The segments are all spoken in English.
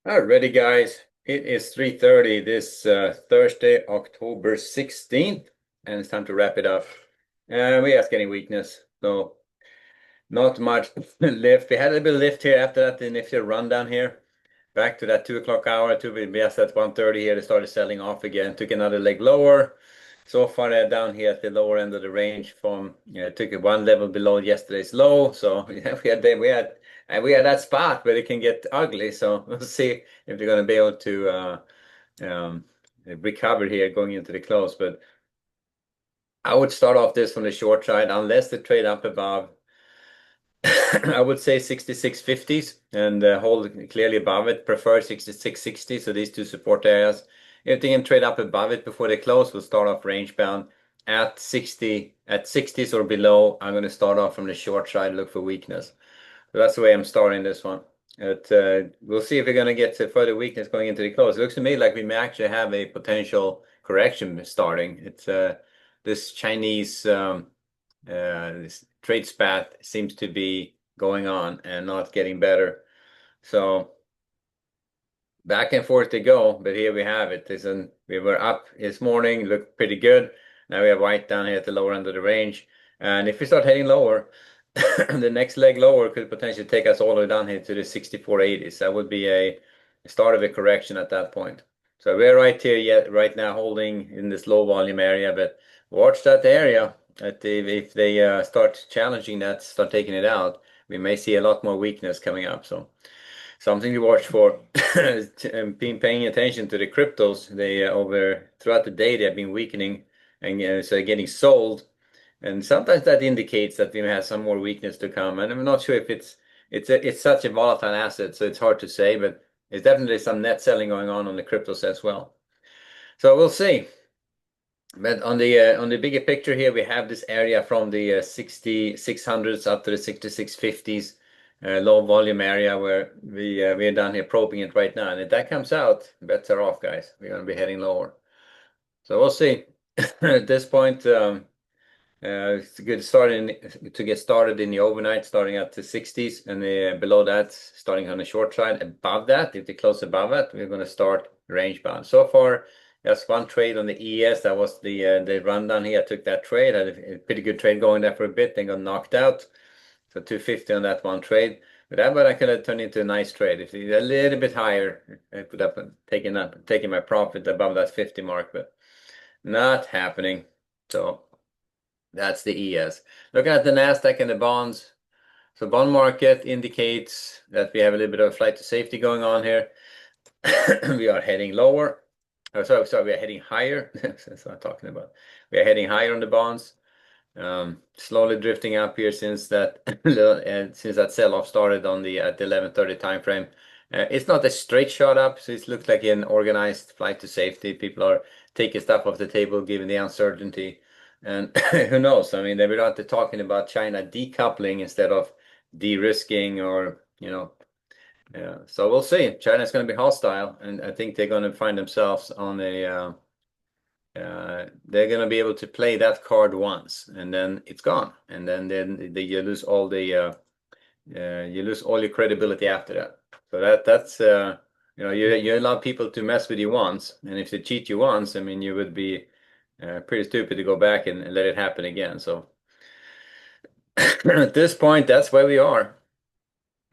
Alrighty, guys. It is 3:30 this Thursday, October 16th, and it's time to wrap it up. We have getting weakness, so not much lift. We had a little bit of lift here after that, the Nifty run down here. Back to that 2 o'clock hour, we just at 1:30 here, they started selling off again, took another leg lower. So far, they're down here at the lower end of the range from, took it one level below yesterday's low. So yeah, we had that spot where it can get ugly. So we'll see if they're going to be able to um, recover here going into the close. But I would start off this from the short side unless they trade up above. I would say 66.50s and hold clearly above it. Prefer 66.60. So these two support areas. If they can trade up above it before they close, we'll start off range bound at 60s or below. I'm going to start off from the short side, look for weakness. So that's the way I'm starting this one. We'll see if we're going to get to further weakness going into the close. It looks to me like we may actually have a potential correction starting. It's this Chinese this trade spat seems to be going on and not getting better. So back and forth to go, but here we have it. We were up this morning, looked pretty good. Now we have white down here at the lower end of the range. And if we start heading lower, the next leg lower could potentially take us all the way down here to the 64.80s. That would be a start of a correction at that point. So we're right here yet right now holding in this low volume area, but watch that area. If they start challenging that, start taking it out, we may see a lot more weakness coming up. So something to watch for. Been paying attention to the cryptos. They over throughout the day they have been weakening and so getting sold. And sometimes that indicates that we may have some more weakness to come. And I'm not sure if it's such a volatile asset, so it's hard to say, but there's definitely some net selling going on the cryptos as well. So we'll see. But on the bigger picture here, we have this area from the 6600s up to the 6650s, low volume area where we're down here probing it right now. And if that comes out, bets are off, guys. We're going to be heading lower. So we'll see. At this point, it's a good start to get started in the overnight, starting at the 60s, and below that, starting on the short side. Above that, if they close above it, we're going to start range bound. So far, just one trade on the ES. That was the rundown here. I took that trade. Had a pretty good trade going there for a bit. Then got knocked out. So 250 on that one trade. But I could have turned into a nice trade. If it's a little bit higher, I could have taken my profit above that 50 mark, but not happening. So that's the ES. Looking at the Nasdaq and the bonds. So bond market indicates that we have a little bit of a flight to safety going on here. We are heading lower. Oh, sorry, we are heading higher. That's what I'm talking about. We are heading higher on the bonds. Slowly drifting up here since that sell-off started at the 11:30 time frame. It's not a straight shot up, so it looks like an organized flight to safety. People are taking stuff off the table given the uncertainty. And who knows? I mean, they were out there talking about China decoupling instead of de-risking or, yeah. So we'll see. China's going to be hostile, and I think they're going to find themselves on they're going to be able to play that card once, and then it's gone, and then you lose you lose all your credibility after that. So that's you allow people to mess with you once, and if they cheat you once, I mean, you would be pretty stupid to go back and let it happen again. So at this point, that's where we are.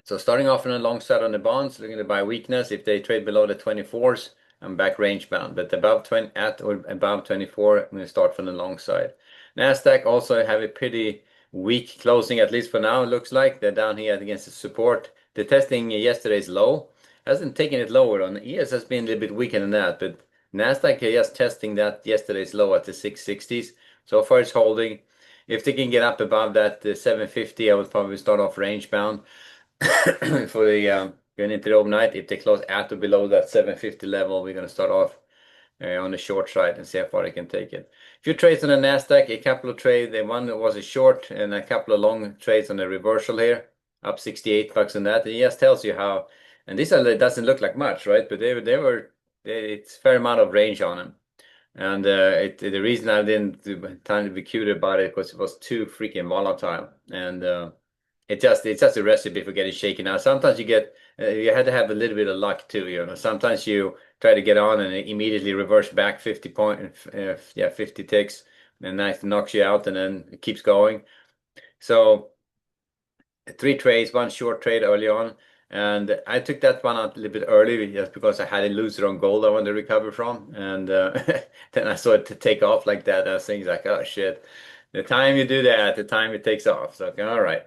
So starting off on the long side on the bonds, looking to buy weakness. If they trade below the 24s, I'm back range bound. But above 20 at or above 24, I'm going to start from the long side. Nasdaq also have a pretty weak closing, at least for now. It looks like they're down here against the support. The testing yesterday's low hasn't taken it lower. On ES has been a little bit weaker than that, but Nasdaq is just testing that yesterday's low at the 660s. So far, it's holding. If they can get up above that 750, I would probably start off range bound. For the going into the overnight. If they close at or below that 750 level, we're going to start off on the short side and see how far they can take it. A few trades on the Nasdaq, a couple of trades. The one was a short and a couple of long trades on the reversal here, up 68 bucks on that. It just tells you how. And this doesn't look like much, right? But it's a fair amount of range on them. And the reason I didn't time to be cute about it was it was too freaking volatile. And it's just a recipe for getting shaken out. Sometimes you had to have a little bit of luck too, you know. Sometimes you try to get on and it immediately reverse back 50 ticks, and nice knocks you out, and then it keeps going. So three trades, one short trade early on, and I took that one out a little bit early just because I had a loser on gold I wanted to recover from, and then I saw it to take off like that. I was thinking like, oh shit, the time you do that, the time it takes off. So okay, all right.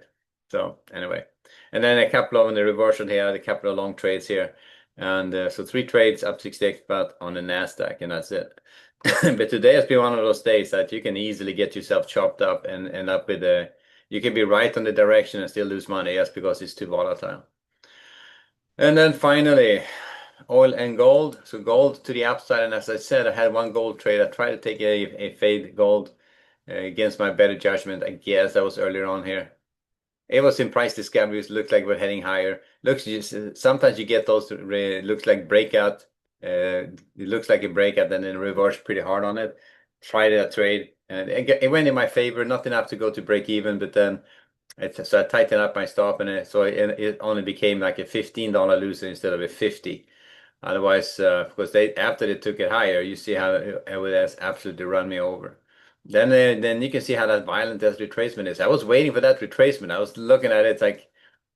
So anyway, and then a couple of on the reversal here, a couple of long trades here, and so three trades up 68 but on the Nasdaq, and that's it. But today has been one of those days that you can easily get yourself chopped up and end up with a you can be right on the direction and still lose money just because it's too volatile. And then finally, oil and gold. So gold to the upside. And as I said, I had one gold trade. I tried to take a fade gold against my better judgment. I guess that was earlier on here. It was in price discoveries. Looked like we're heading higher. Looks just sometimes you get those looks like breakout. It looks like a breakout, and then reverse pretty hard on it. Tried that trade, and it went in my favor. Not enough to go to break even, but then so I tightened up my stop, and it only became like a $15 loser instead of a 50. Otherwise, because they after they took it higher, you see how it has absolutely run me over. Then you can see how that violent that retracement is. I was waiting for that retracement. I was looking at it like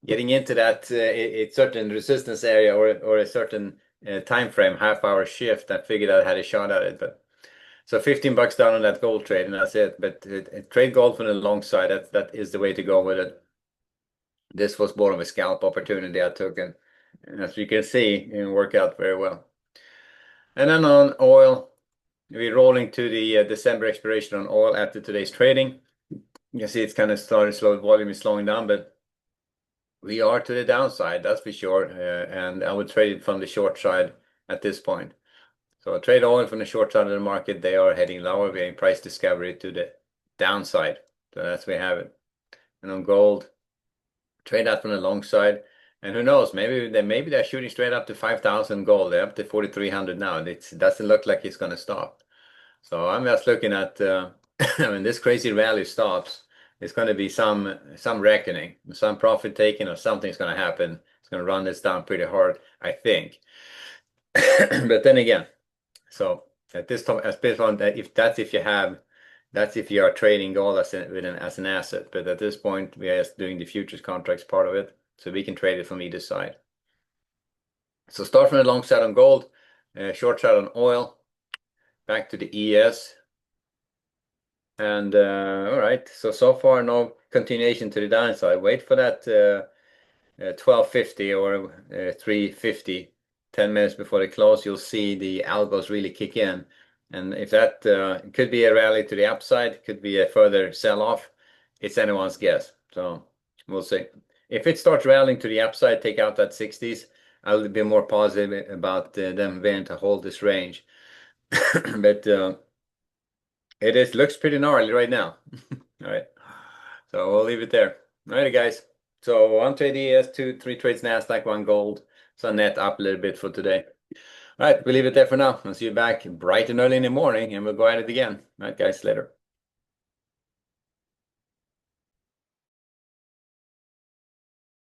getting into that a certain resistance area or a certain time frame, half-hour shift. I figured I had a shot at it, but so $15 down on that gold trade, and that's it. But trade gold from the long side. That is the way to go with it. This was more of a scalp opportunity I took, and as you can see, it worked out very well. And then on oil, we're rolling to the December expiration on oil after today's trading. You can see it's kind of started slow, volume is slowing down, but we are to the downside, that's for sure. And I would trade it from the short side at this point. So I trade oil from the short side of the market. They are heading lower. We're in price discovery to the downside. So that's where we have it. And on gold, trade that from the long side. And who knows, maybe they're shooting straight up to 5,000 gold. They're up to 4,300 now. It doesn't look like it's going to stop. So I'm just looking at when this crazy rally stops, it's going to be some reckoning, some profit taking, or something's going to happen. It's going to run this down pretty hard, I think. But then again, so at this time, if you are trading gold as an asset. But at this point, we are just doing the futures contracts part of it, so we can trade it from either side. So start from the long side on gold, short side on oil, back to the ES. And all right, so far no continuation to the downside. Wait for that 1250 or 350, 10 minutes before the close. You'll see the algos really kick in. And if that could be a rally to the upside, could be a further sell-off, it's anyone's guess. So we'll see. If it starts rallying to the upside, take out that 60s, I'll be more positive about them being to hold this range. But looks pretty gnarly right now. All right. So we'll leave it there. All right, guys. So one trade ES, three trades Nasdaq, one gold. So net up a little bit for today. All right, we'll leave it there for now. I'll see you back bright and early in the morning, and we'll go at it again. All right, guys, later.